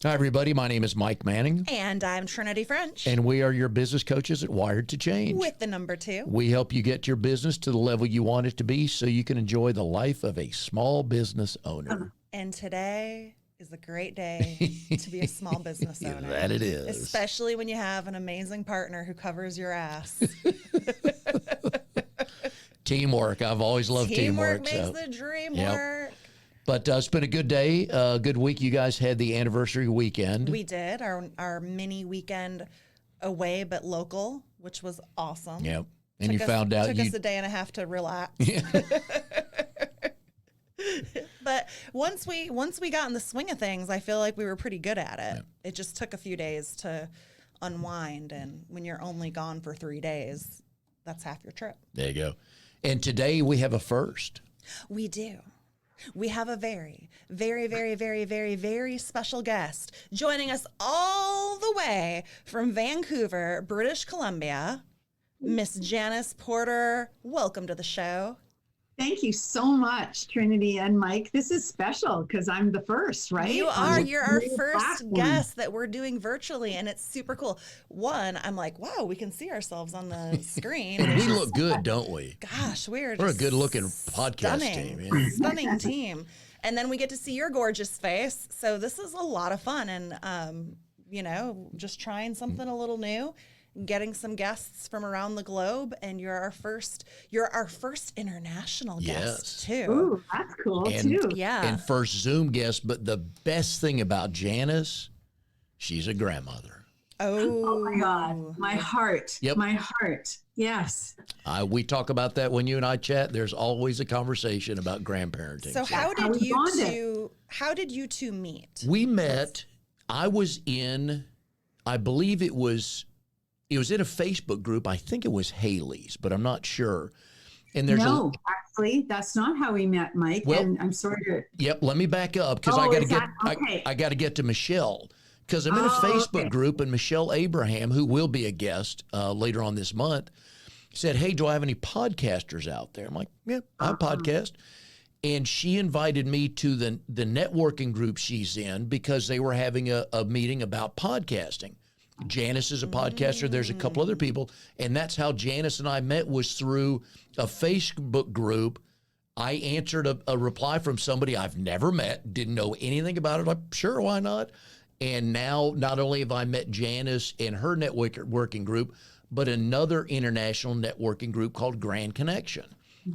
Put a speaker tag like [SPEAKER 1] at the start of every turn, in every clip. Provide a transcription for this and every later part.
[SPEAKER 1] Hi, everybody. My name is Mike Manning.
[SPEAKER 2] And I'm Trinity French.
[SPEAKER 1] And we are your business coaches at Wired to Change.
[SPEAKER 2] With the number 2.
[SPEAKER 1] We help you get your business to the level you want it to be so you can enjoy the life of a small business owner.
[SPEAKER 2] And today is a great day to be a small business owner.
[SPEAKER 1] That it is.
[SPEAKER 2] Especially when you have an amazing partner who covers your ass.
[SPEAKER 1] Teamwork. I've always loved teamwork.
[SPEAKER 2] Teamwork makes the dream work.
[SPEAKER 1] But it's been a good day, good week. You guys had the anniversary weekend.
[SPEAKER 2] We did our mini weekend away, but local, which was awesome.
[SPEAKER 1] Yep. And you found out
[SPEAKER 2] took us a day and a half to relax.
[SPEAKER 1] Yeah.
[SPEAKER 2] But once we got in the swing of things, I feel like we were pretty good at it. Yeah. It just took a few days to unwind, and when you're only gone for 3 days, that's half your trip.
[SPEAKER 1] There you go. And today we have a first.
[SPEAKER 2] We do. We have a very, very, very, very, very, very special guest joining us all the way from Vancouver, British Columbia, Miss Janice Porter. Welcome to the show.
[SPEAKER 3] Thank you so much, Trinity and Mike. This is special because I'm the first, right?
[SPEAKER 2] You are. You're our first guest that we're doing virtually, and it's super cool. One, I'm like, wow, we can see ourselves on the screen.
[SPEAKER 1] And we look good, don't we?
[SPEAKER 2] Gosh, we're
[SPEAKER 1] a good-looking podcast team.
[SPEAKER 2] Yeah. Stunning team. And then we get to see your gorgeous face. So this is a lot of fun, and just trying something a little new. Getting some guests from around the globe, and you're our first international guest too.
[SPEAKER 3] Ooh, that's cool too.
[SPEAKER 2] Yeah.
[SPEAKER 1] And first Zoom guest, but the best thing about Janice, she's a grandmother.
[SPEAKER 3] Oh my God. My heart. Yep. My heart. Yes.
[SPEAKER 1] We talk about that when you and I chat. There's always a conversation about grandparenting.
[SPEAKER 2] So how did you two meet?
[SPEAKER 1] We met, I believe it was in a Facebook group. I think it was Haley's, but I'm not sure. And there's
[SPEAKER 3] actually, that's not how we met, Mike. Well, and I'm sorry to.
[SPEAKER 1] Yep. Let me back up because I got to get to Michelle because I'm in a Facebook group, and Michelle Abraham, who will be a guest later on this month, said, "Hey, do I have any podcasters out there?" I'm like, "Yeah, I podcast." And she invited me to the networking group she's in because they were having a meeting about podcasting. Janice is a podcaster. There's a couple other people. And that's how Janice and I met, was through a Facebook group. I answered a reply from somebody I've never met, didn't know anything about it. Like, sure, why not? And now not only have I met Janice and her networking group, but another international networking group called Grand Connection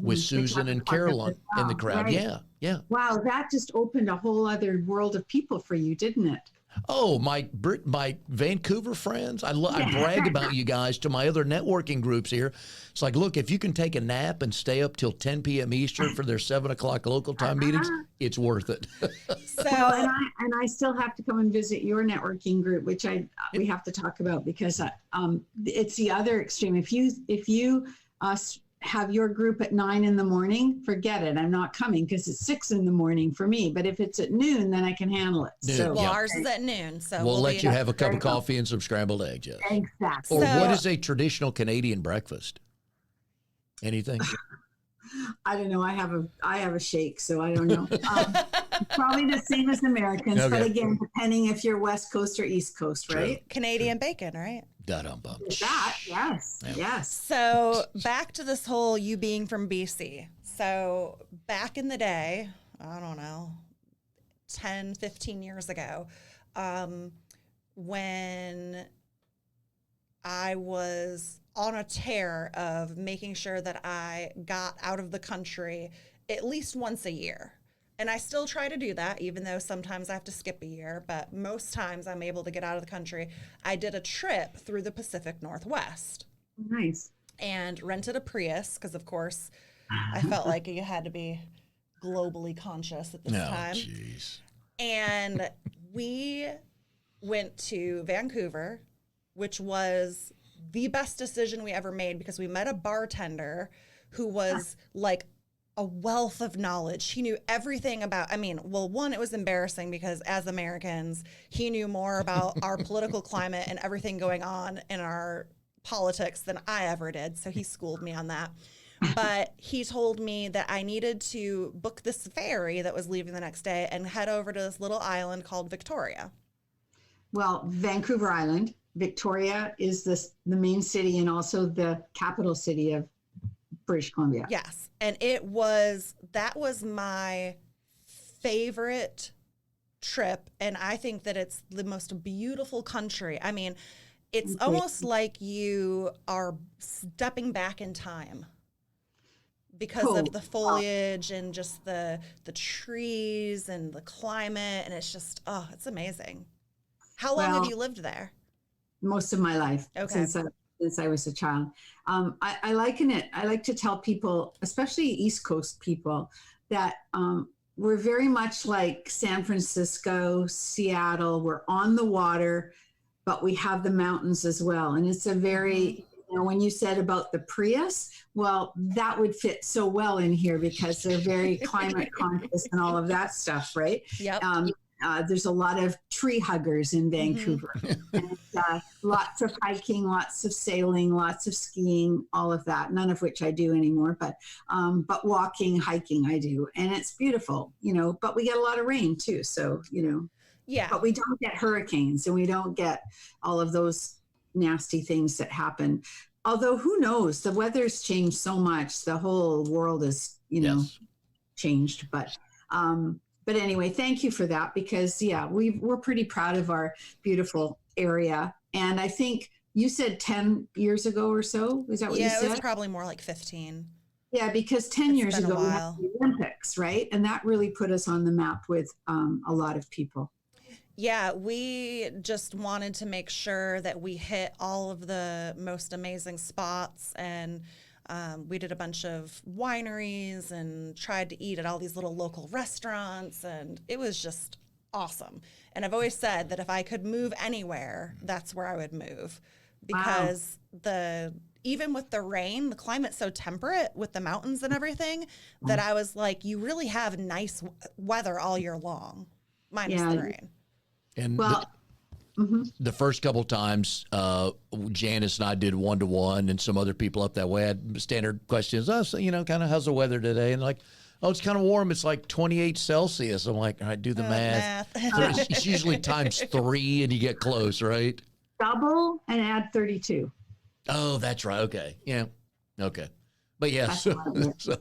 [SPEAKER 1] with Susan and Carolyn in the crowd. Right. Yeah.
[SPEAKER 3] Wow, that just opened a whole other world of people for you, didn't it?
[SPEAKER 1] Oh, my Vancouver friends. I brag about you guys to my other networking groups here. It's like, look, if you can take a nap and stay up till 10 p.m. Eastern for their 7 o'clock local time meetings, it's worth it.
[SPEAKER 3] And I still have to come and visit your networking group, which we have to talk about because it's the other extreme. If you have your group at 9 a.m, forget it. I'm not coming because it's 6 a.m. for me. But if it's at noon, then I can handle it.
[SPEAKER 2] Ours is at noon. So
[SPEAKER 1] we'll let you have a cup of coffee and some scrambled eggs. Yes.
[SPEAKER 3] Exactly.
[SPEAKER 1] Or what is a traditional Canadian breakfast? Anything?
[SPEAKER 3] I don't know. I have a shake, so I don't know. Probably the same as Americans, but again, depending if you're West Coast or East Coast, right?
[SPEAKER 2] True. Canadian bacon, right?
[SPEAKER 3] Yes.
[SPEAKER 2] So back to this whole you being from BC. So back in the day, I don't know, 10, 15 years ago, when I was on a tear of making sure that I got out of the country at least once a year. And I still try to do that, even though sometimes I have to skip a year, but most times I'm able to get out of the country. I did a trip through the Pacific Northwest.
[SPEAKER 3] Nice.
[SPEAKER 2] And rented a Prius, because of course I felt like you had to be globally conscious at this time.
[SPEAKER 1] Geez.
[SPEAKER 2] And we went to Vancouver, which was the best decision we ever made because we met a bartender who was like a wealth of knowledge. He knew everything about, one, it was embarrassing because as Americans, he knew more about our political climate and everything going on in our politics than I ever did. So he schooled me on that. But he told me that I needed to book this ferry that was leaving the next day and head over to this little island called Victoria.
[SPEAKER 3] Well, Vancouver Island. Victoria is the main city and also the capital city of British Columbia.
[SPEAKER 2] Yes. And that was my favorite trip. And I think that it's the most beautiful country. I mean, it's almost like you are stepping back in time because of the foliage and just the trees and the climate. And it's just, it's amazing. How long have you lived there?
[SPEAKER 3] Most of my life, since I was a child. I liken it. I like to tell people, especially East Coast people, that we're very much like San Francisco, Seattle. We're on the water, but we have the mountains as well. And it's a very, when you said about the Prius, well, that would fit so well in here because they're very climate conscious and all of that stuff, right?
[SPEAKER 2] Yep.
[SPEAKER 3] There's a lot of tree huggers in Vancouver. And, lots of hiking, lots of sailing, lots of skiing, all of that. None of which I do anymore, but walking, hiking I do. And it's beautiful, but we get a lot of rain too. So,
[SPEAKER 2] yeah,
[SPEAKER 3] but we don't get hurricanes and we don't get all of those nasty things that happen. Although who knows, the weather's changed so much. The whole world is, changed, but anyway, thank you for that because, we're pretty proud of our beautiful area. And I think you said 10 years ago or so. Is that what you said?
[SPEAKER 2] Yeah, it was probably more like 15.
[SPEAKER 3] Yeah, because 10 years ago, we had the Olympics, right? And that really put us on the map with a lot of people.
[SPEAKER 2] Yeah, we just wanted to make sure that we hit all of the most amazing spots and we did a bunch of wineries and tried to eat at all these little local restaurants, and it was just awesome. And I've always said that if I could move anywhere, that's where I would move because even with the rain, the climate's so temperate with the mountains and everything that I was like, you really have nice weather all year long, minus the rain.
[SPEAKER 1] And the first couple times, Janice and I did 1-to-1 and some other people up that way had standard questions. Kind of how's the weather today? And like, it's kind of warm. It's like 28 Celsius. I'm like, all right, do the math. So it's usually times 3 and you get close, right?
[SPEAKER 3] Double and add 32.
[SPEAKER 1] Oh, that's right. Okay. Yeah. Okay. But yeah, so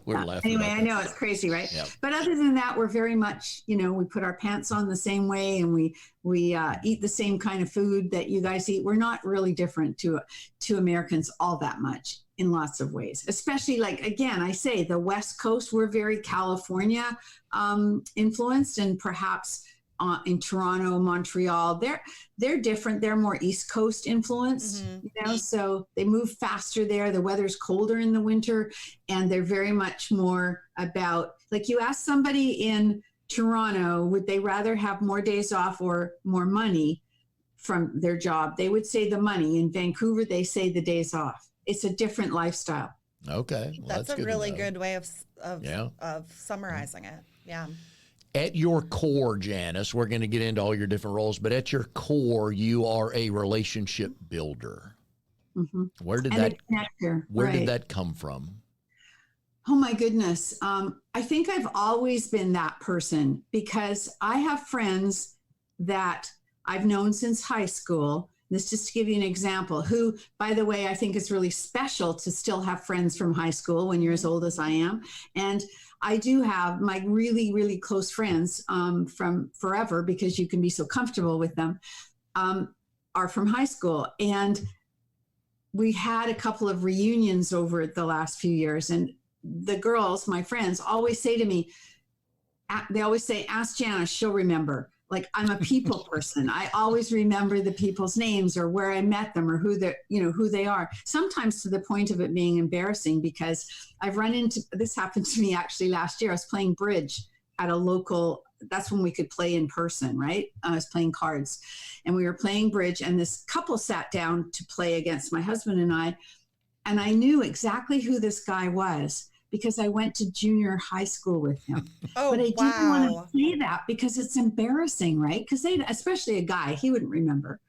[SPEAKER 1] we're laughing.
[SPEAKER 3] Anyway, I know it's crazy, right?
[SPEAKER 1] Yeah.
[SPEAKER 3] But other than that, we're very much, we put our pants on the same way and we eat the same kind of food that you guys eat. We're not really different to Americans all that much in lots of ways, especially like, again, I say the West Coast, we're very California influenced and perhaps in Toronto, Montreal, they're different. They're more East Coast influenced, so they move faster there. The weather's colder in the winter and they're very much more about, like you ask somebody in Toronto, would they rather have more days off or more money from their job? They would say the money. In Vancouver, they say the days off. It's a different lifestyle.
[SPEAKER 1] Okay. Well,
[SPEAKER 2] that's a really good way of summarizing it. Yeah.
[SPEAKER 1] At your core, Janice, we're going to get into all your different roles, but at your core, you are a relationship builder.
[SPEAKER 3] Mm-hmm.
[SPEAKER 1] Where did that come from?
[SPEAKER 3] Oh my goodness. I think I've always been that person because I have friends that I've known since high school. This just to give you an example, who, by the way, I think is really special to still have friends from high school when you're as old as I am. And I do have my really, really close friends from forever because you can be so comfortable with them, are from high school. And we had a couple of reunions over the last few years. And the girls, my friends, always say to me, they always say, ask Janice, she'll remember. Like I'm a people person. I always remember the people's names or where I met them or who they are. Sometimes to the point of it being embarrassing because I've run into, this happened to me actually last year. I was playing bridge at a local, that's when we could play in person, right? I was playing cards and we were playing bridge and this couple sat down to play against my husband and I knew exactly who this guy was because I went to junior high school with him. But I didn't want to say that because it's embarrassing, right? Because especially a guy, he wouldn't remember.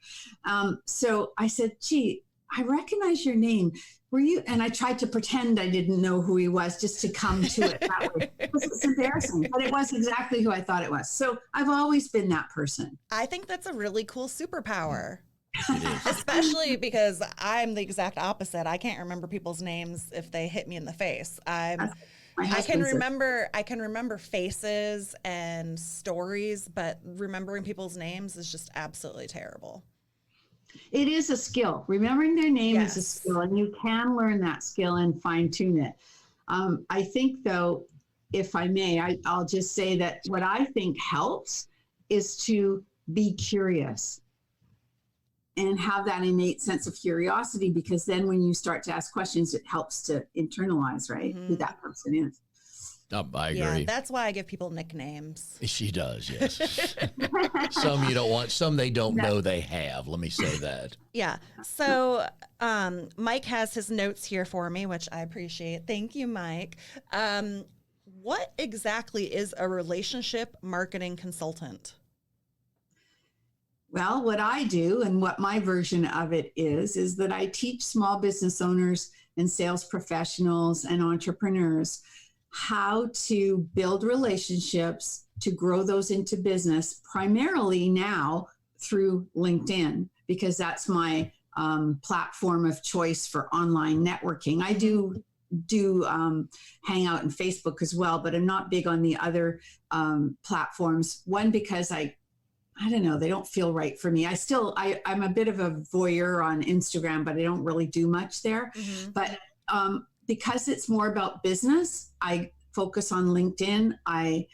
[SPEAKER 3] So I said, gee, I recognize your name. Were you? And I tried to pretend I didn't know who he was just to come to it that way. It's embarrassing, but it was exactly who I thought it was. So I've always been that person.
[SPEAKER 2] I think that's a really cool superpower. Especially because I'm the exact opposite. I can't remember people's names if they hit me in the face. I can remember faces and stories, but remembering people's names is just absolutely terrible.
[SPEAKER 3] It is a skill. Remembering their name is a skill, and you can learn that skill and fine tune it. I think, though, if I may, I'll just say that what I think helps is to be curious and have that innate sense of curiosity, because then when you start to ask questions, it helps to internalize, right, who that person is.
[SPEAKER 1] Oh, I agree.
[SPEAKER 2] Yeah, that's why I give people nicknames.
[SPEAKER 1] She does, yes. Some you don't want, some they don't know they have. Let me say that.
[SPEAKER 2] Yeah. So Mike has his notes here for me, which I appreciate. Thank you, Mike. What exactly is a relationship marketing consultant?
[SPEAKER 3] Well, what I do and what my version of it is that I teach small business owners and sales professionals and entrepreneurs how to build relationships, to grow those into business, primarily now through LinkedIn, because that's my platform of choice for online networking. I do hang out in Facebook as well, but I'm not big on the other platforms. One, because I don't know, they don't feel right for me. I'm a bit of a voyeur on Instagram, but I don't really do much there. But because it's more about business, I focus on LinkedIn. I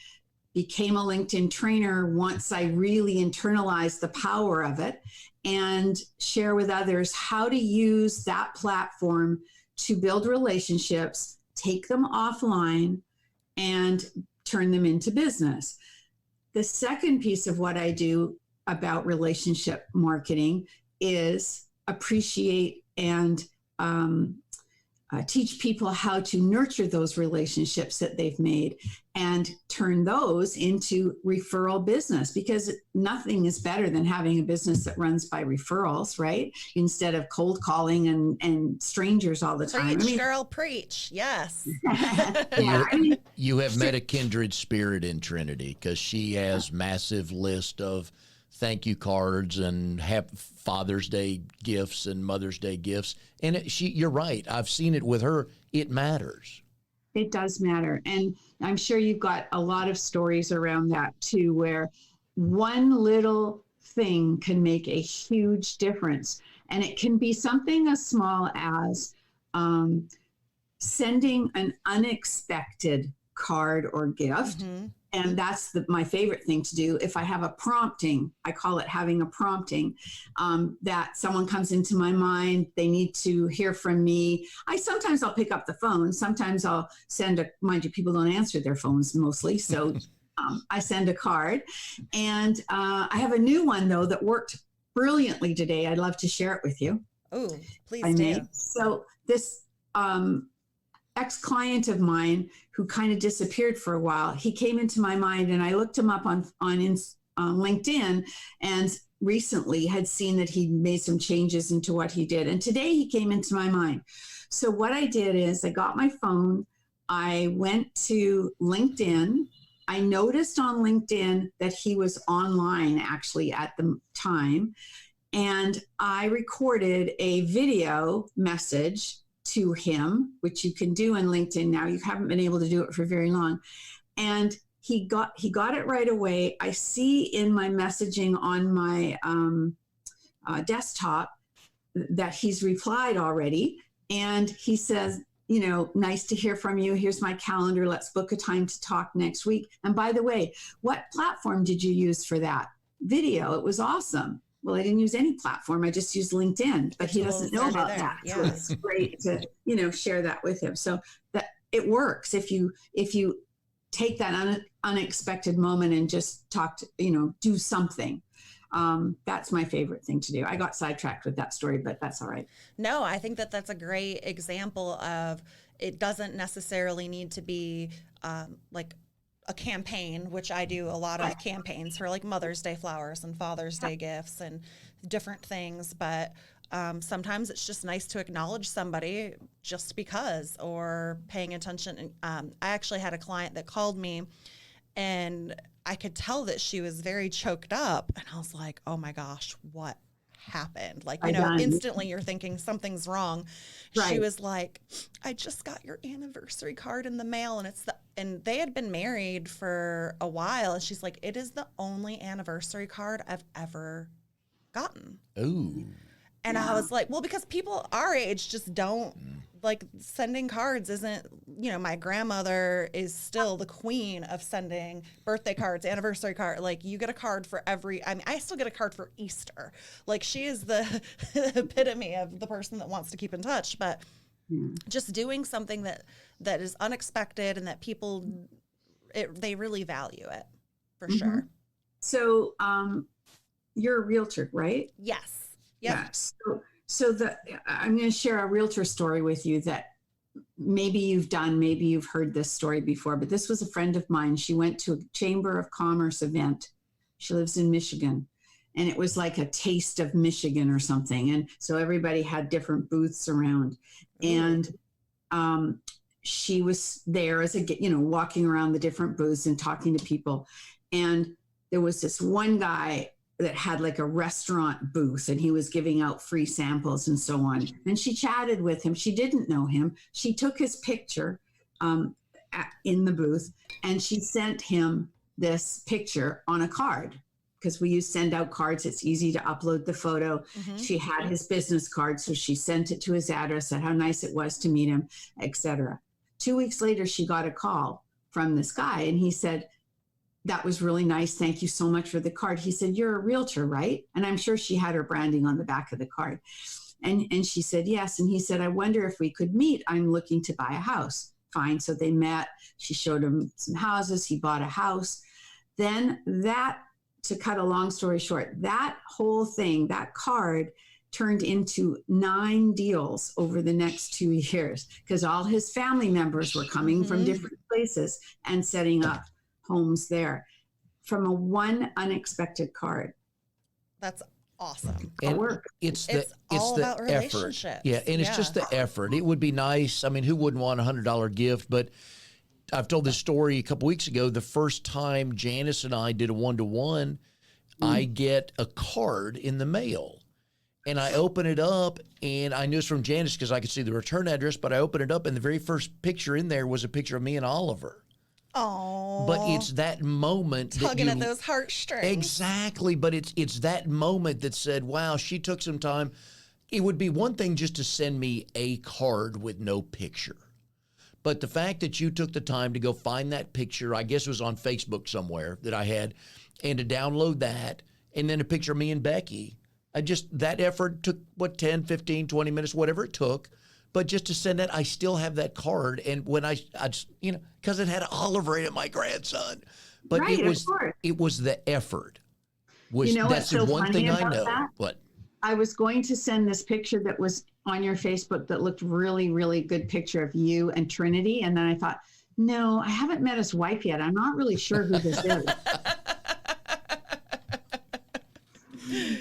[SPEAKER 3] became a LinkedIn trainer once I really internalized the power of it, and share with others how to use that platform to build relationships, take them offline, and turn them into business. The second piece of what I do about relationship marketing is appreciate and teach people how to nurture those relationships that they've made and turn those into referral business, because nothing is better than having a business that runs by referrals, right? Instead of cold calling and strangers all the time.
[SPEAKER 2] Preach, girl, preach. Yes.
[SPEAKER 1] You have met a kindred spirit in Trinity, because she has massive list of thank you cards and have Father's Day gifts and Mother's Day gifts. And you're right. I've seen it with her. It matters.
[SPEAKER 3] It does matter. And I'm sure you've got a lot of stories around that too, where one little thing can make a huge difference. And it can be something as small as sending an unexpected card or gift. And that's my favorite thing to do. If I have a prompting, I call it having a prompting, that someone comes into my mind, they need to hear from me. Sometimes I'll pick up the phone. Sometimes I'll mind you, people don't answer their phones mostly. So I send a card. And I have a new one, though, that worked brilliantly today. I'd love to share it with you.
[SPEAKER 2] Oh, please do.
[SPEAKER 3] So this ex-client of mine who kind of disappeared for a while, he came into my mind, and I looked him up on LinkedIn, and recently had seen that he made some changes into what he did. And today he came into my mind. So what I did is I got my phone, I went to LinkedIn. I noticed on LinkedIn that he was online actually at the time. And I recorded a video message to him, which you can do on LinkedIn now. You haven't been able to do it for very long. And he got it right away. I see in my messaging on my desktop that he's replied already. And he says, nice to hear from you. Here's my calendar. Let's book a time to talk next week. And by the way, what platform did you use for that video? It was awesome. Well, I didn't use any platform. I just used LinkedIn, but he doesn't know about that. Yeah. So it's great to, share that with him. So that it works if you take that unexpected moment and just do something. That's my favorite thing to do. I got sidetracked with that story, but that's all right.
[SPEAKER 2] No, I think that's a great example of, it doesn't necessarily need to be like a campaign, which I do a lot of campaigns for, like Mother's Day flowers and Father's Day gifts and different things. But Sometimes it's just nice to acknowledge somebody just because, or paying attention. And I actually had a client that called me, and I could tell that she was very choked up. And I was like, oh my gosh, what happened? Like, instantly you're thinking something's wrong. Right. She was like, I just got your anniversary card in the mail, and they had been married for a while. And she's like, it is the only anniversary card I've ever gotten.
[SPEAKER 1] Ooh.
[SPEAKER 2] And I was like, well, because people our age just don't like sending cards isn't, my grandmother is still the queen of sending birthday cards, anniversary card. Like, you get a card for I still get a card for Easter. Like, she is the epitome of the person that wants to keep in touch. But just doing something that is unexpected and that people, they really value it, for sure.
[SPEAKER 3] So, you're a realtor, right?
[SPEAKER 2] Yes.
[SPEAKER 3] Yep. Yeah. So I'm going to share a realtor story with you that maybe you've heard this story before, but this was a friend of mine. She went to a Chamber of Commerce event. She lives in Michigan, and it was like a taste of Michigan or something. And so everybody had different booths around, and she was there as walking around the different booths and talking to people. And there was this one guy that had like a restaurant booth, and he was giving out free samples and so on. And she chatted with him. She didn't know him. She took his picture in the booth, and she sent him this picture on a card, because we send out cards. It's easy to upload the photo. She had his business card, so she sent it to his address, said how nice it was to meet him, etc. 2 weeks later, she got a call from this guy, and he said, that was really nice. Thank you so much for the card. He said, you're a realtor, right? And I'm sure she had her branding on the back of the card. And she said, yes. And he said, I wonder if we could meet. I'm looking to buy a house. Fine. So they met. She showed him some houses. He bought a house. Then to cut a long story short, that whole thing, that card turned into 9 deals over the next 2 years, because all his family members were coming from different places and setting up homes there from one unexpected card.
[SPEAKER 2] That's awesome.
[SPEAKER 1] And it's
[SPEAKER 2] all
[SPEAKER 1] the
[SPEAKER 2] about
[SPEAKER 1] effort.
[SPEAKER 2] relationships.
[SPEAKER 1] Yeah, and it's just the effort. It would be nice. I mean, who wouldn't want a $100 gift? But I've told this story a couple weeks ago. The first time Janice and I did a 1-to-1, I get a card in the mail. And I open it up, and I knew it's from Janice because I could see the return address, but I open it up, and the very first picture in there was a picture of me and Oliver.
[SPEAKER 2] Oh,
[SPEAKER 1] but it's that moment
[SPEAKER 2] tugging at those heartstrings.
[SPEAKER 1] Exactly, but it's that moment that said, "Wow, she took some time." It would be one thing just to send me a card with no picture, but the fact that you took the time to go find that picture, I guess it was on Facebook somewhere that I had, and to download that, and then a picture of me and Becky. That effort took 10, 15, 20 minutes, whatever it took. But just to send that, I still have that card. And when I just, because it had Oliver in it, my grandson. But
[SPEAKER 3] right,
[SPEAKER 1] it was the effort.
[SPEAKER 3] That's the one thing I know.
[SPEAKER 1] What?
[SPEAKER 3] I was going to send this picture that was on your Facebook that looked really, really good picture of you and Trinity. And then I thought, no, I haven't met his wife yet. I'm not really sure who this is.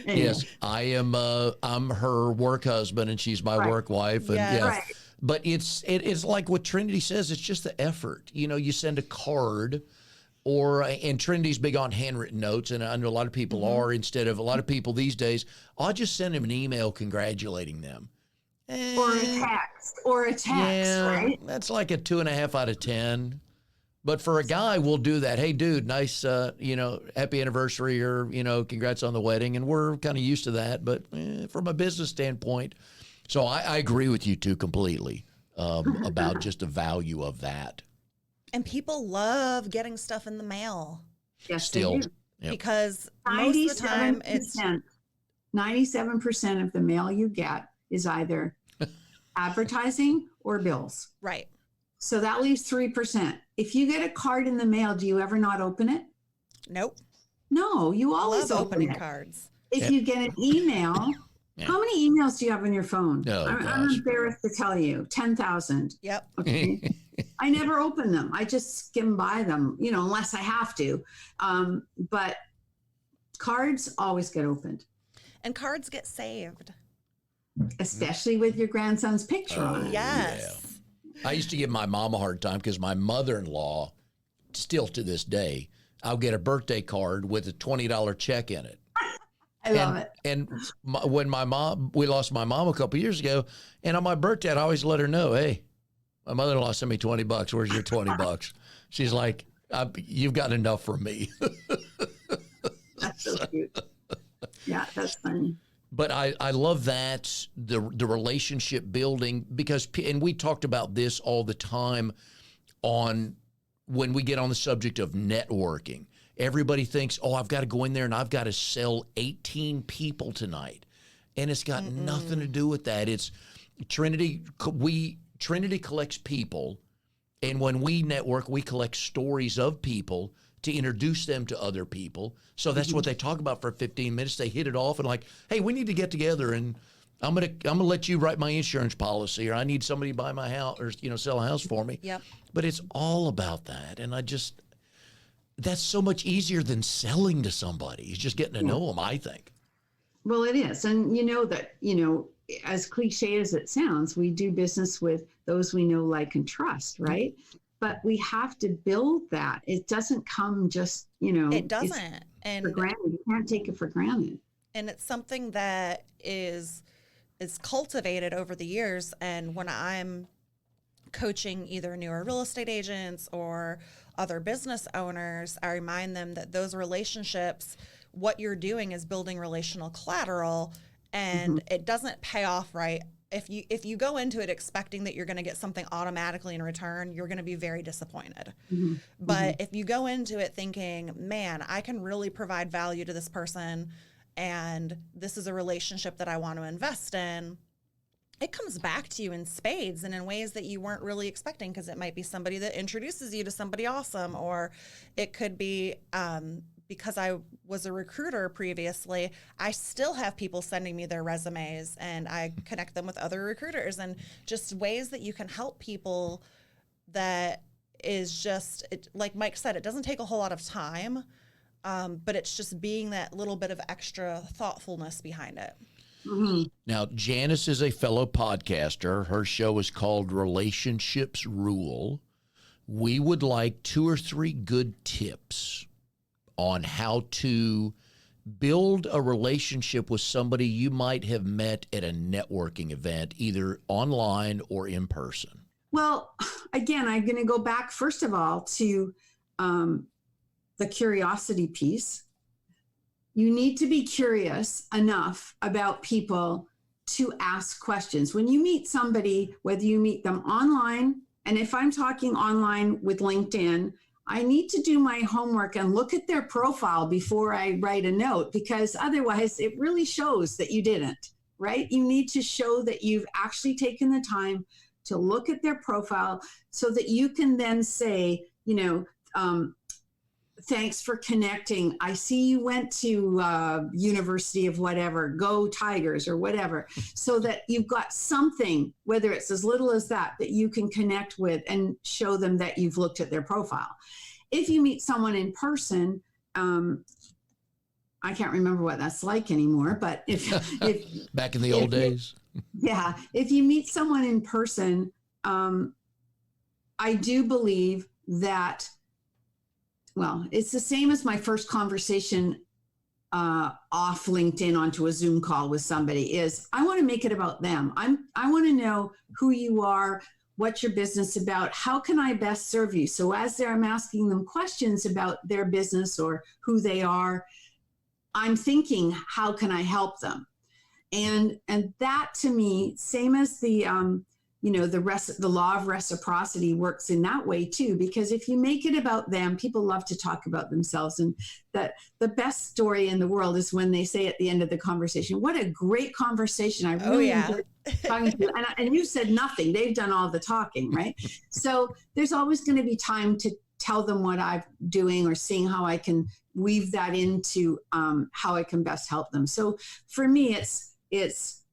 [SPEAKER 1] Anyway. Yes, I am. I'm her work husband, and she's my work wife. And
[SPEAKER 3] Right.
[SPEAKER 1] But it's like what Trinity says. It's just the effort. You send a card, and Trinity's big on handwritten notes, and I know a lot of people are. Instead of a lot of people these days, I'll just send them an email congratulating them,
[SPEAKER 3] or a text, right?
[SPEAKER 1] That's like a 2.5 out of 10. But for a guy, we'll do that. Hey, dude, nice, happy anniversary, or, congrats on the wedding. And we're kind of used to that. But from a business standpoint, so I agree with you two completely about just the value of that.
[SPEAKER 2] And people love getting stuff in the mail.
[SPEAKER 3] Yes,
[SPEAKER 1] still.
[SPEAKER 3] They do.
[SPEAKER 1] Yep.
[SPEAKER 2] Because most of the time it's
[SPEAKER 3] 97% of the mail you get is either advertising or bills.
[SPEAKER 2] Right.
[SPEAKER 3] So that leaves 3%. If you get a card in the mail, do you ever not open it?
[SPEAKER 2] Nope.
[SPEAKER 3] No, you always
[SPEAKER 2] love
[SPEAKER 3] open
[SPEAKER 2] opening
[SPEAKER 3] it.
[SPEAKER 2] cards.
[SPEAKER 3] If you get an email, how many emails do you have on your phone? I'm embarrassed to tell you. 10,000.
[SPEAKER 2] Yep.
[SPEAKER 3] Okay. I never open them. I just skim by them, unless I have to. But cards always get opened.
[SPEAKER 2] And cards get saved.
[SPEAKER 3] especially with your grandson's picture on it.
[SPEAKER 2] Yes.
[SPEAKER 1] Yeah. I used to give my mom a hard time because my mother-in-law, still to this day, I'll get a birthday card with a $20 check in it.
[SPEAKER 3] I love it.
[SPEAKER 1] And when we lost my mom a couple years ago, and on my birthday, I'd always let her know, hey, my mother-in-law sent me $20. Where's your $20? She's like, you've got enough for me.
[SPEAKER 3] That's so cute. Yeah, that's funny.
[SPEAKER 1] But I love that, the relationship building, because, and we talked about this all the time when we get on the subject of networking. Everybody thinks, oh, I've got to go in there and I've got to sell 18 people tonight. And it's got nothing to do with that. It's Trinity collects people. And when we network, we collect stories of people to introduce them to other people. So that's what they talk about for 15 minutes. They hit it off and like, hey, we need to get together and I'm gonna let you write my insurance policy, or I need somebody to buy my house, or sell a house for me.
[SPEAKER 2] Yep.
[SPEAKER 1] But it's all about that. And that's so much easier than selling to somebody. It's just getting to know them, I think.
[SPEAKER 3] Well, it is. And as cliche as it sounds, we do business with those we know, like, and trust, right? But we have to build that. It doesn't come just,
[SPEAKER 2] It doesn't. And
[SPEAKER 3] for granted. You can't take it for granted.
[SPEAKER 2] And it's something that is cultivated over the years. And when I'm coaching either newer real estate agents or other business owners, I remind them that those relationships, what you're doing is building relational collateral, and it doesn't pay off right. If you go into it expecting that you're going to get something automatically in return, you're going to be very disappointed. But if you go into it thinking, man, I can really provide value to this person, and this is a relationship that I want to invest in, it comes back to you in spades and in ways that you weren't really expecting, because it might be somebody that introduces you to somebody awesome, or it could be because I was a recruiter previously, I still have people sending me their resumes and I connect them with other recruiters, and just ways that you can help people. That is just, like Mike said, it doesn't take a whole lot of time, but it's just being that little bit of extra thoughtfulness behind it.
[SPEAKER 1] Now, Janice is a fellow podcaster. Her show is called Relationships Rule. We would like 2 or 3 good tips on how to build a relationship with somebody you might have met at a networking event, either online or in person.
[SPEAKER 3] Well, again, I'm going to go back, first of all, to the curiosity piece. You need to be curious enough about people to ask questions. When you meet somebody, whether you meet them online, and if I'm talking online with LinkedIn, I need to do my homework and look at their profile before I write a note, because otherwise it really shows that you didn't, right? You need to show that you've actually taken the time to look at their profile so that you can then say, thanks for connecting. I see you went to University of whatever, go Tigers or whatever, so that you've got something, whether it's as little as that you can connect with and show them that you've looked at their profile. If you meet someone in person, I can't remember what that's like anymore, but if
[SPEAKER 1] back in the old days.
[SPEAKER 3] Yeah. If you meet someone in person, I do believe that, well, it's the same as my first conversation off LinkedIn onto a Zoom call with somebody, is I want to make it about them. I want to know who you are, what's your business about, how can I best serve you? So as I'm asking them questions about their business or who they are, I'm thinking, how can I help them? And that, to me, same as the law of reciprocity works in that way too, because if you make it about them, people love to talk about themselves. And that the best story in the world is when they say at the end of the conversation, what a great conversation. I really enjoyed talking to you. And you said nothing. They've done all the talking, right? So there's always going to be time to tell them what I'm doing or seeing how I can weave that into how I can best help them. So for me, it's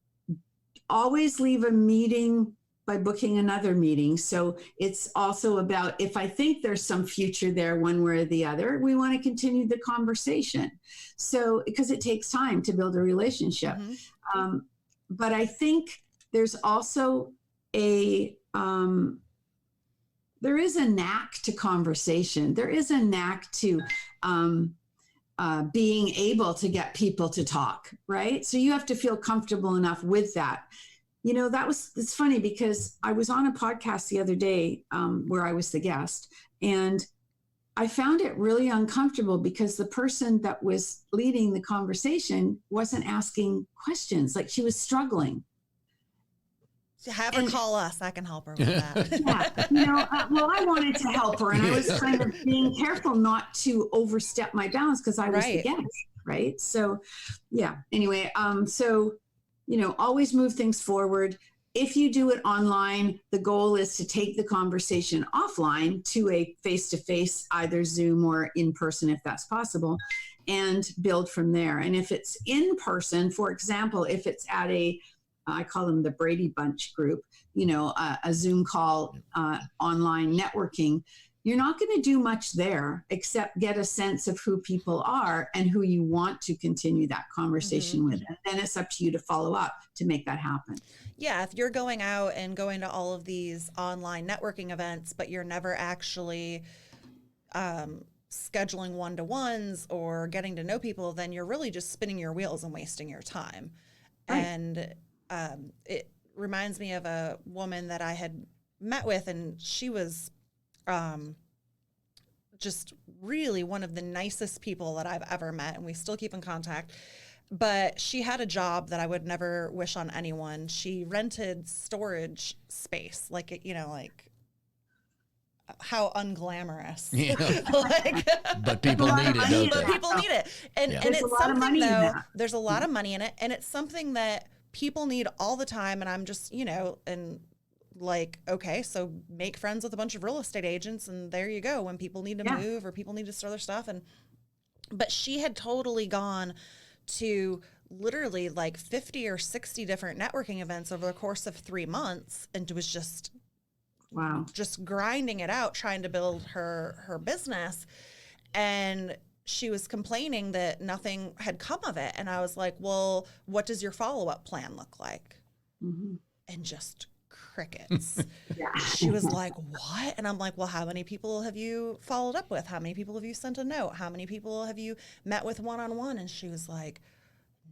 [SPEAKER 3] always leave a meeting by booking another meeting. So it's also about, if I think there's some future there one way or the other, we want to continue the conversation. So, because it takes time to build a relationship. but I think there's also there is a knack to conversation. There is a knack to being able to get people to talk, right? So you have to feel comfortable enough with that. It's funny because I was on a podcast the other day where I was the guest, and I found it really uncomfortable because the person that was leading the conversation wasn't asking questions. Like, she was struggling.
[SPEAKER 2] Have her call us. I can help her with that.
[SPEAKER 3] Yeah, well, I wanted to help her, and I was kind of being careful not to overstep my bounds because I was the guest, right? So, yeah. Anyway, always move things forward. If you do it online, the goal is to take the conversation offline to a face-to-face, either Zoom or in person, if that's possible, and build from there. And if it's in person, for example, if it's at I call them the Brady Bunch group, a Zoom call, online networking, you're not going to do much there except get a sense of who people are and who you want to continue that conversation with. And then it's up to you to follow up to make that happen.
[SPEAKER 2] Yeah, if you're going out and going to all of these online networking events, but you're never actually scheduling one-to-ones or getting to know people, then you're really just spinning your wheels and wasting your time. Right. And it reminds me of a woman that I had met with, and she was just really one of the nicest people that I've ever met, and we still keep in contact. But she had a job that I would never wish on anyone. She rented storage space, like how unglamorous.
[SPEAKER 1] Yeah. But people need it, don't they?
[SPEAKER 2] People need it. And it's something, though, there's a lot of money in it, and it's something that people need all the time. And I'm just, okay, so make friends with a bunch of real estate agents, and there you go. When people need to move or people need to store their stuff. But she had totally gone to literally 50 or 60 different networking events over the course of 3 months, and was just grinding it out, trying to build her business. And she was complaining that nothing had come of it. And I was like, well, what does your follow-up plan look like? Mm-hmm. And just crickets. She was like, what? And I'm like, well, how many people have you followed up with? How many people have you sent a note? How many people have you met with one-on-one? And she was like,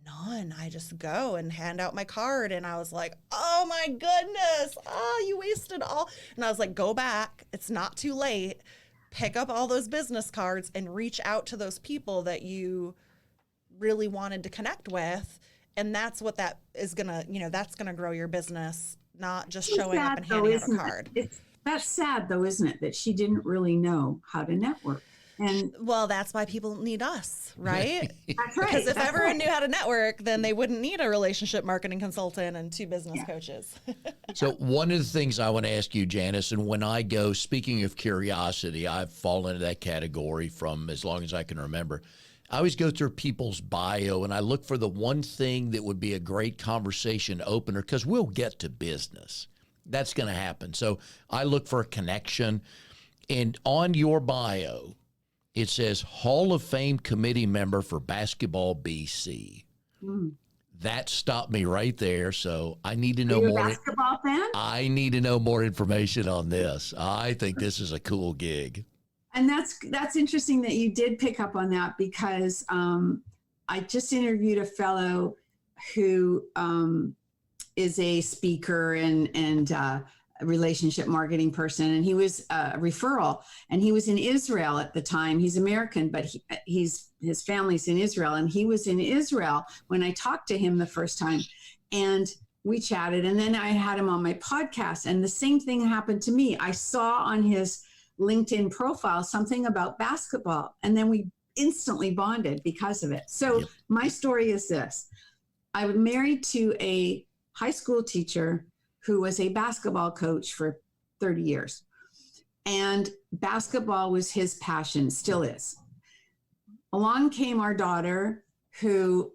[SPEAKER 2] none. I just go and hand out my card. And I was like, oh my goodness. Oh, you wasted all. And I was like, go back. It's not too late. Pick up all those business cards and reach out to those people that you really wanted to connect with. And that's what that is gonna, that's gonna grow your business, not just showing up and handing out a card.
[SPEAKER 3] That's sad though, isn't it? That she didn't really know how to network. And
[SPEAKER 2] well, that's why people need us, right?
[SPEAKER 3] That's right.
[SPEAKER 2] Because if everyone knew how to network, then they wouldn't need a relationship marketing consultant and 2 business coaches.
[SPEAKER 1] So one of the things I want to ask you, Janice, and when I go, speaking of curiosity, I've fallen into that category from as long as I can remember. I always go through people's bio and I look for the one thing that would be a great conversation opener, because we'll get to business. That's going to happen. So I look for a connection. And on your bio, it says Hall of Fame committee member for Basketball BC. That stopped me right there. So I need to know more.
[SPEAKER 3] Are you a basketball fan?
[SPEAKER 1] I need to know more information on this. I think this is a cool gig.
[SPEAKER 3] And that's interesting that you did pick up on that, because I just interviewed a fellow who is a speaker and a relationship marketing person, and he was a referral, and he was in Israel at the time. He's American, but his family's in Israel, and he was in Israel when I talked to him the first time, and we chatted, and then I had him on my podcast, and the same thing happened to me. I saw on his LinkedIn profile something about basketball, and then we instantly bonded because of it. So my story is this. I was married to a high school teacher who was a basketball coach for 30 years. And basketball was his passion, still is. Along came our daughter, who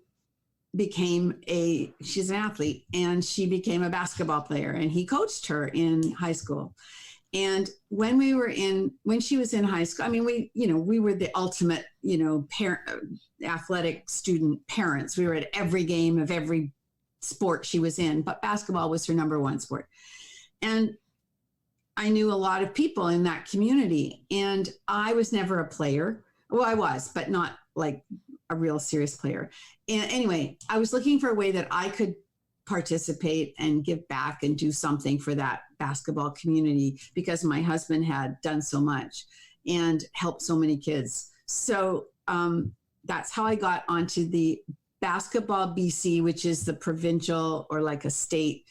[SPEAKER 3] she's an athlete, and she became a basketball player, and he coached her in high school. And when she was in high school, I mean, we were the ultimate, athletic student parents. We were at every game of every sport she was in, but basketball was her number one sport. And I knew a lot of people in that community, and I was never a player. Well, I was, but not like a real serious player. And anyway, I was looking for a way that I could participate and give back and do something for that basketball community, because my husband had done so much and helped so many kids. So that's how I got onto the Basketball BC, which is the provincial or like a state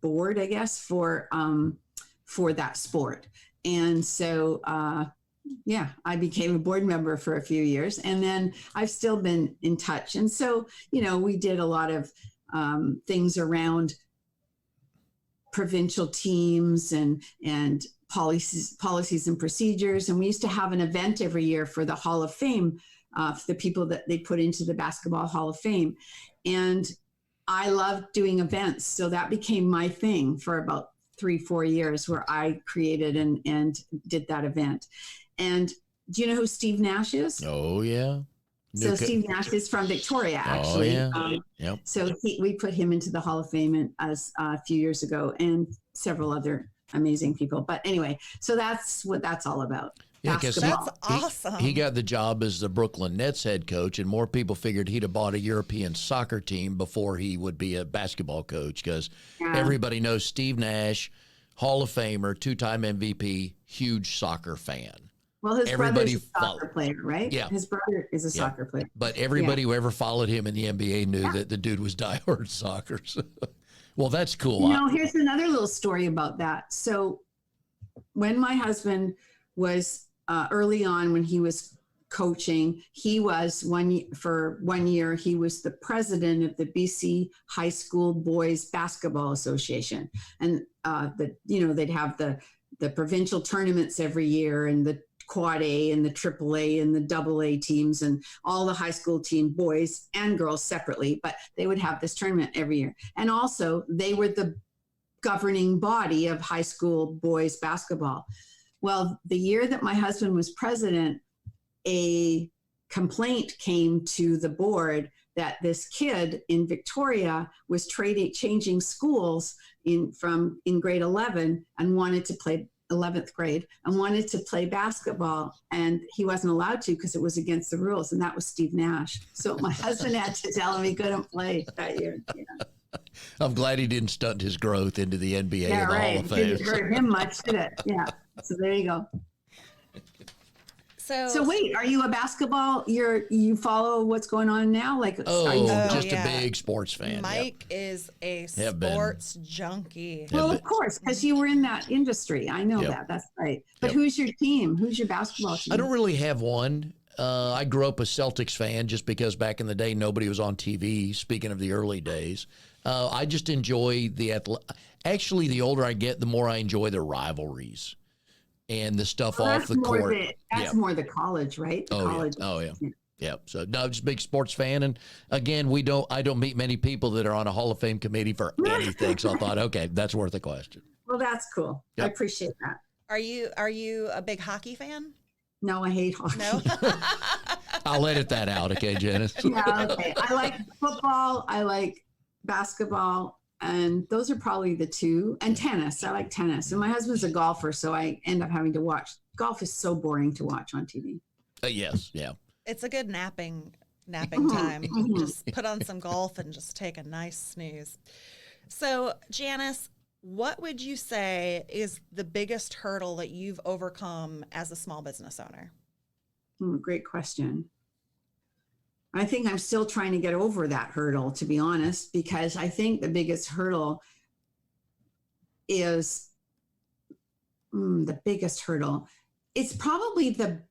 [SPEAKER 3] board, I guess, for that sport. And so, I became a board member for a few years, and then I've still been in touch. And so, we did a lot of things around provincial teams and policies and procedures. And we used to have an event every year for the Hall of Fame, for the people that they put into the Basketball Hall of Fame. And I loved doing events. So that became my thing for about 3-4 years, where I created and did that event. And do you know who Steve Nash is?
[SPEAKER 1] Oh, yeah.
[SPEAKER 3] So Steve Nash is from Victoria, actually.
[SPEAKER 1] Oh, yeah. Yep.
[SPEAKER 3] So we put him into the Hall of Fame as a few years ago, and several other amazing people. But anyway, so that's what that's all about.
[SPEAKER 1] Yeah, because
[SPEAKER 2] that's awesome.
[SPEAKER 1] He got the job as the Brooklyn Nets head coach, and more people figured he'd have bought a European soccer team before he would be a basketball coach, because everybody knows Steve Nash, Hall of Famer, 2-time MVP, huge soccer fan.
[SPEAKER 3] Well, his brother's a soccer player, right?
[SPEAKER 1] Yeah.
[SPEAKER 3] His brother is a soccer player.
[SPEAKER 1] But everybody who ever followed him in the NBA knew that the dude was diehard soccer. So, well, that's cool.
[SPEAKER 3] Here's another little story about that. So when my husband was early on, when he was coaching, he was for 1 year, he was the president of the BC High School Boys Basketball Association. And, they'd have the provincial tournaments every year, and the Quad A and the Triple A and the Double A teams, and all the high school team, boys and girls separately, but they would have this tournament every year. And also they were the governing body of high school boys basketball. Well, the year that my husband was president, a complaint came to the board that this kid in Victoria was changing schools in grade 11 and wanted to play 11th grade and wanted to play basketball, and he wasn't allowed to because it was against the rules, and that was Steve Nash. So my husband had to tell him he couldn't play that year.
[SPEAKER 1] I'm glad he didn't stunt his growth into the NBA and the Hall of Fame.
[SPEAKER 3] It didn't hurt him much, did it? Yeah. So there you go. So wait, are you a basketball? You follow what's going on now? Like,
[SPEAKER 1] a big sports fan.
[SPEAKER 2] Mike is a sports junkie.
[SPEAKER 3] Well, of course, because you were in that industry. I know that. That's right. But who's your team? Who's your basketball team?
[SPEAKER 1] I don't really have one. I grew up a Celtics fan just because back in the day nobody was on TV. Speaking of the early days, I just enjoy actually, the older I get, the more I enjoy the rivalries and the stuff off the court.
[SPEAKER 3] That's more the college, right? College.
[SPEAKER 1] Yeah. Yeah. So no, just a big sports fan. And again, I don't meet many people that are on a Hall of Fame committee for anything. So I thought, okay, that's worth a question.
[SPEAKER 3] Well, that's cool. Yep. I appreciate that.
[SPEAKER 2] Are you a big hockey fan?
[SPEAKER 3] No, I hate hockey.
[SPEAKER 2] No.
[SPEAKER 1] I'll edit that out. Okay, Janice.
[SPEAKER 3] Yeah. Okay. I like football. I like basketball. And those are probably the two. And tennis. I like tennis. And my husband's a golfer, so I end up having to watch. Golf is so boring to watch on TV.
[SPEAKER 1] Yes. Yeah.
[SPEAKER 2] It's a good napping time. Just put on some golf and just take a nice snooze. So, Janice, what would you say is the biggest hurdle that you've overcome as a small business owner?
[SPEAKER 3] Great question. I think I'm still trying to get over that hurdle, to be honest, because I think the biggest hurdle is It's probably the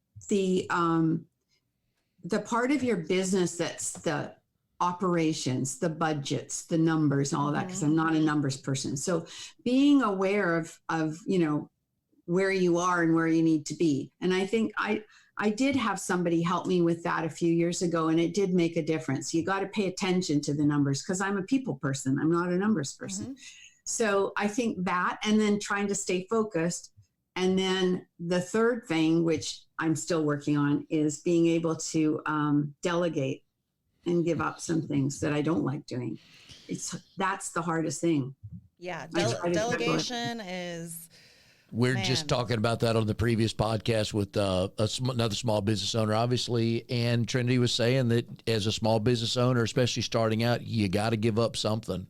[SPEAKER 3] part of your business that's the operations, the budgets, the numbers, all of that, because I'm not a numbers person. So being aware of where you are and where you need to be. And I think I did have somebody help me with that a few years ago, and it did make a difference. You got to pay attention to the numbers, because I'm a people person. I'm not a numbers person. So I think that, and then trying to stay focused. And then the third thing, which I'm still working on, is being able to delegate. and give up some things that I don't like doing. That's the hardest thing.
[SPEAKER 2] Yeah. Delegation is.
[SPEAKER 1] We're just talking about that on the previous podcast with another small business owner, obviously. And Trinity was saying that as a small business owner, especially starting out, you got to give up something.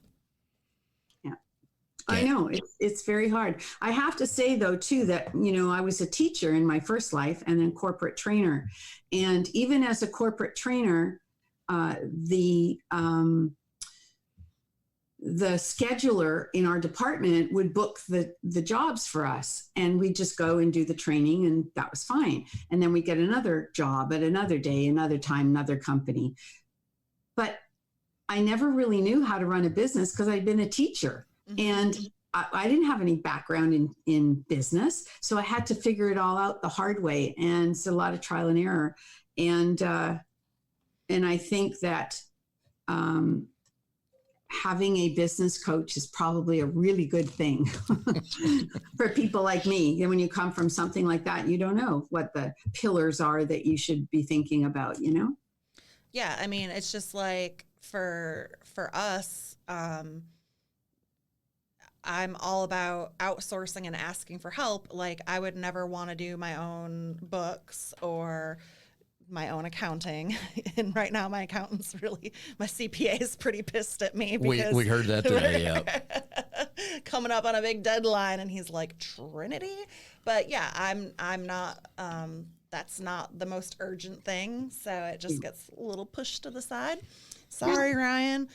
[SPEAKER 3] Yeah, I know it's very hard. I have to say though, too, that, I was a teacher in my first life and then corporate trainer. And even as a corporate trainer, the scheduler in our department would book the jobs for us, and we'd just go and do the training, and that was fine. And then we get another job at another day, another time, another company. But I never really knew how to run a business because I'd been a teacher, and I didn't have any background in business. So I had to figure it all out the hard way. And it's a lot of trial and error. And I think that, having a business coach is probably a really good thing for people like me. When you come from something like that, you don't know what the pillars are that you should be thinking about,
[SPEAKER 2] Yeah. I mean, it's just like for us, I'm all about outsourcing and asking for help. Like, I would never want to do my own books or my own accounting. And right now my accountant's my CPA is pretty pissed at me because
[SPEAKER 1] we heard that today. Yeah.
[SPEAKER 2] Coming up on a big deadline, and he's like, Trinity. But yeah, I'm not, that's not the most urgent thing. So it just gets a little pushed to the side. Sorry, Ryan.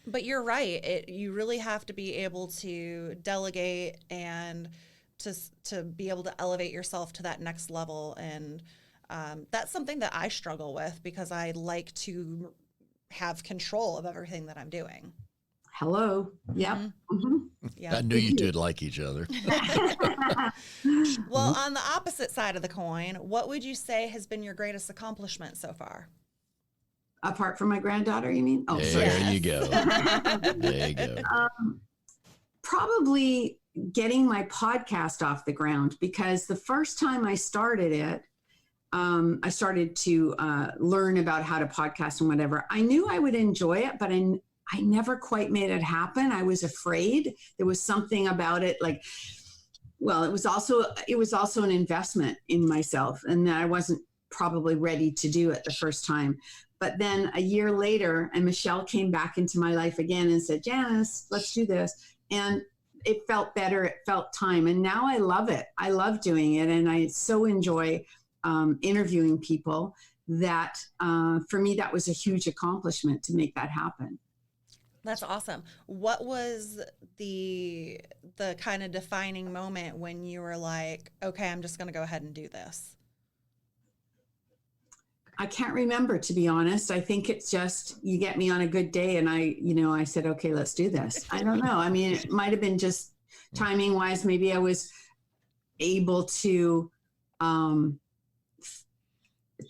[SPEAKER 2] But you're right. You really have to be able to delegate and to be able to elevate yourself to that next level. And that's something that I struggle with because I like to have control of everything that I'm doing.
[SPEAKER 3] Hello. Yep.
[SPEAKER 1] I knew you did like each other.
[SPEAKER 2] Well, on the opposite side of the coin, what would you say has been your greatest accomplishment so far?
[SPEAKER 3] Apart from my granddaughter, you mean? Oh,
[SPEAKER 1] there you go. There you go.
[SPEAKER 3] Probably getting my podcast off the ground, because the first time I started it, I started to learn about how to podcast and whatever. I knew I would enjoy it, but I never quite made it happen. I was afraid. There was something about it, it was also an investment in myself, and that I wasn't probably ready to do it the first time. But then a year later, and Michelle came back into my life again and said, Janice, let's do this. And it felt better. It felt time. And now I love it. I love doing it. And I so enjoy interviewing people that for me, that was a huge accomplishment to make that happen.
[SPEAKER 2] That's awesome. What was the kind of defining moment when you were like, okay, I'm just going to go ahead and do this?
[SPEAKER 3] I can't remember, to be honest. I think it's just, you get me on a good day and I said, okay, let's do this. I don't know. I mean, it might've been just timing wise. Maybe I was able to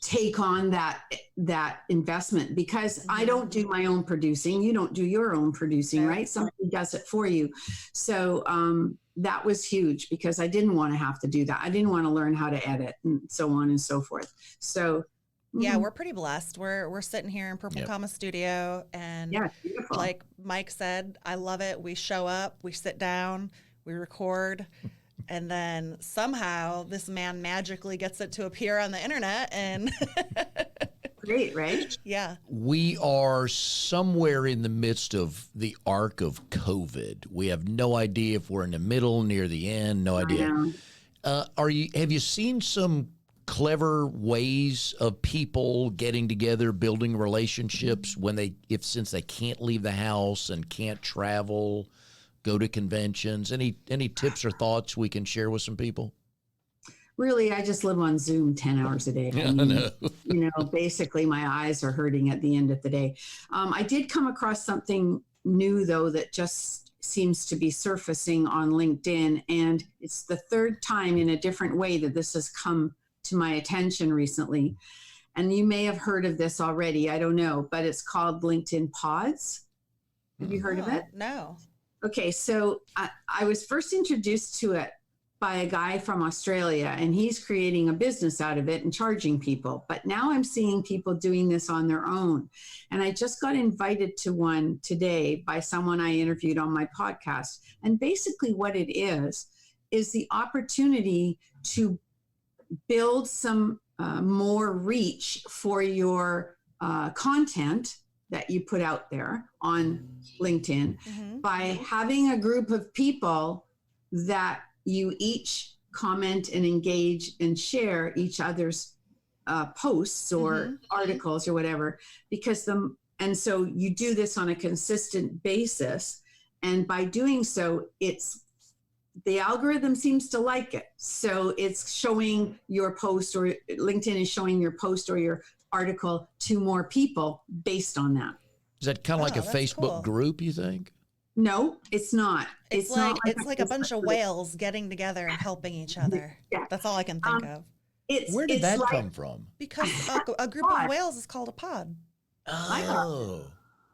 [SPEAKER 3] take on that investment, because I don't do my own producing. You don't do your own producing, right? Somebody does it for you. So that was huge, because I didn't want to have to do that. I didn't want to learn how to edit and so on and so forth. So
[SPEAKER 2] yeah, we're pretty blessed. We're sitting here in Purple Comma Studio, and like Mike said, I love it. We show up, we sit down, we record, and then somehow this man magically gets it to appear on the internet. And
[SPEAKER 3] great, right?
[SPEAKER 2] Yeah. We
[SPEAKER 1] are somewhere in the midst of the arc of COVID. We have no idea if we're in the middle, near the end, no idea. Have you seen some clever ways of people getting together, building relationships since they can't leave the house and can't travel, go to conventions? Any tips or thoughts we can share with some people?
[SPEAKER 3] Really, I just live on Zoom 10 hours a day. I mean, basically my eyes are hurting at the end of the day. I did come across something new though, that just seems to be surfacing on LinkedIn. And it's the third time in a different way that this has come to my attention recently. And you may have heard of this already. I don't know, but it's called LinkedIn Pods. Have you heard of it?
[SPEAKER 2] No.
[SPEAKER 3] Okay. So I was first introduced to it by a guy from Australia, and he's creating a business out of it and charging people. But now I'm seeing people doing this on their own. And I just got invited to one today by someone I interviewed on my podcast. And basically what it is the opportunity to build some more reach for your content that you put out there on LinkedIn by having a group of people that you each comment and engage and share each other's posts or articles or whatever, and so you do this on a consistent basis. And by doing so, the algorithm seems to like it. So it's showing your post, or LinkedIn is showing your post or your article to more people based on that.
[SPEAKER 1] Is that kind of like a Facebook group, you think?
[SPEAKER 3] No, it's not.
[SPEAKER 2] It's like a bunch of whales getting together and helping each other. Yeah. That's all I can think of.
[SPEAKER 1] Where did that come from?
[SPEAKER 2] Because a group of whales is called a pod.
[SPEAKER 1] Oh.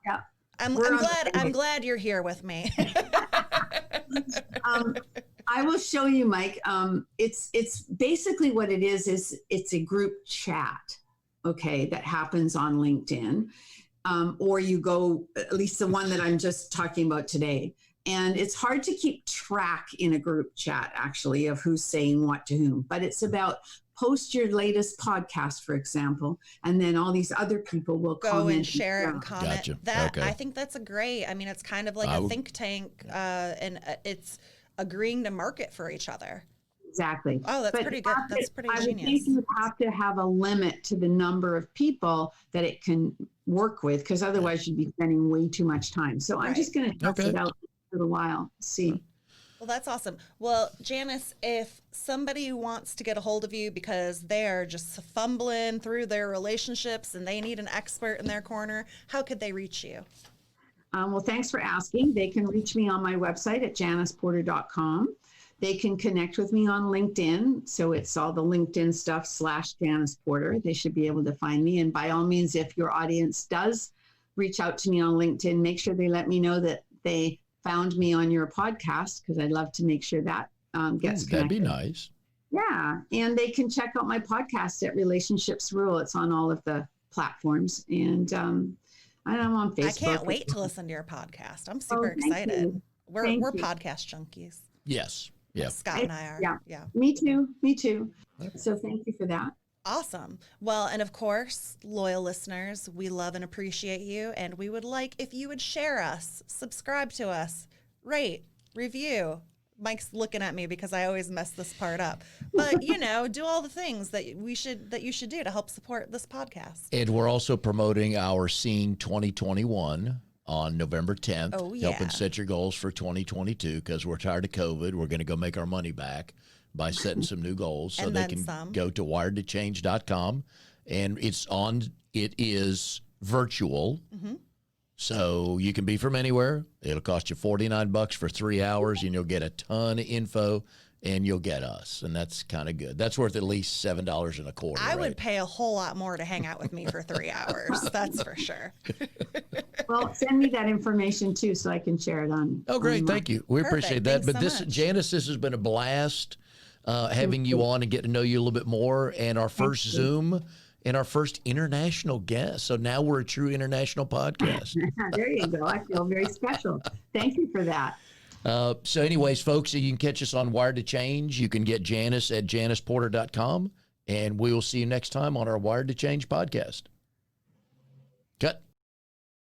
[SPEAKER 3] Yeah.
[SPEAKER 2] I'm glad you're here with me.
[SPEAKER 3] I will show you, Mike. It's basically what it is it's a group chat, okay, that happens on LinkedIn. Or you go, at least the one that I'm just talking about today. And it's hard to keep track in a group chat, actually, of who's saying what to whom. But it's about post your latest podcast, for example, and then all these other people will
[SPEAKER 2] go and share and comment.
[SPEAKER 1] Gotcha.
[SPEAKER 2] I think that's great. I mean, it's kind of like a think tank, and it's agreeing to market for each other.
[SPEAKER 3] Exactly.
[SPEAKER 2] Oh, that's pretty good. That's pretty genius.
[SPEAKER 3] I think you have to have a limit to the number of people that it can work with, because otherwise you'd be spending way too much time. So I'm just going to test it out for a little while, see.
[SPEAKER 2] Well, that's awesome. Well, Janice, if somebody wants to get a hold of you because they're just fumbling through their relationships and they need an expert in their corner, how could they reach you?
[SPEAKER 3] Well, thanks for asking. They can reach me on my website at janiceporter.com. They can connect with me on LinkedIn. So it's all the LinkedIn stuff /Janice Porter. They should be able to find me. And by all means, if your audience does reach out to me on LinkedIn, make sure they let me know that they found me on your podcast, because I'd love to make sure that gets connected.
[SPEAKER 1] That'd be nice.
[SPEAKER 3] Yeah. And they can check out my podcast at Relationships Rule. It's on all of the platforms. And I'm on Facebook.
[SPEAKER 2] I can't wait to listen to your podcast. I'm super excited. We're podcast junkies.
[SPEAKER 1] Yes. Yeah.
[SPEAKER 2] Scott and I are. Yeah.
[SPEAKER 3] Me too. So thank you for that.
[SPEAKER 2] Awesome. Well, and of course, loyal listeners, we love and appreciate you. And we would like if you would share us, subscribe to us, rate, review. Mike's looking at me because I always mess this part up. But, do all the things that you should do to help support this podcast.
[SPEAKER 1] And we're also promoting our Seeing 2021 on November 10th.
[SPEAKER 2] Oh, yeah.
[SPEAKER 1] Helping set your goals for 2022, because we're tired of COVID. We're going to go make our money back by setting some new goals. So they can go to wiredtochange.com, and it is virtual. Mm-hmm. So you can be from anywhere. It'll cost you $49 for 3 hours, and you'll get a ton of info, and you'll get us. And that's kind of good. That's worth at least $7.25.
[SPEAKER 2] I would pay a whole lot more to hang out with me for 3 hours. That's for sure.
[SPEAKER 3] Well, send me that information too, so I can share it on.
[SPEAKER 1] Oh, great. Thank you. We appreciate that.
[SPEAKER 2] Thanks
[SPEAKER 1] But
[SPEAKER 2] so much.
[SPEAKER 1] Janice, this has been a blast having you on and getting to know you a little bit more. And our first Zoom and our first international guest. So now we're a true international podcast.
[SPEAKER 3] There you go. I feel very special. Thank you for that.
[SPEAKER 1] So anyways, folks, you can catch us on Wired to Change. You can get Janice at janiceporter.com. And we will see you next time on our Wired to Change podcast.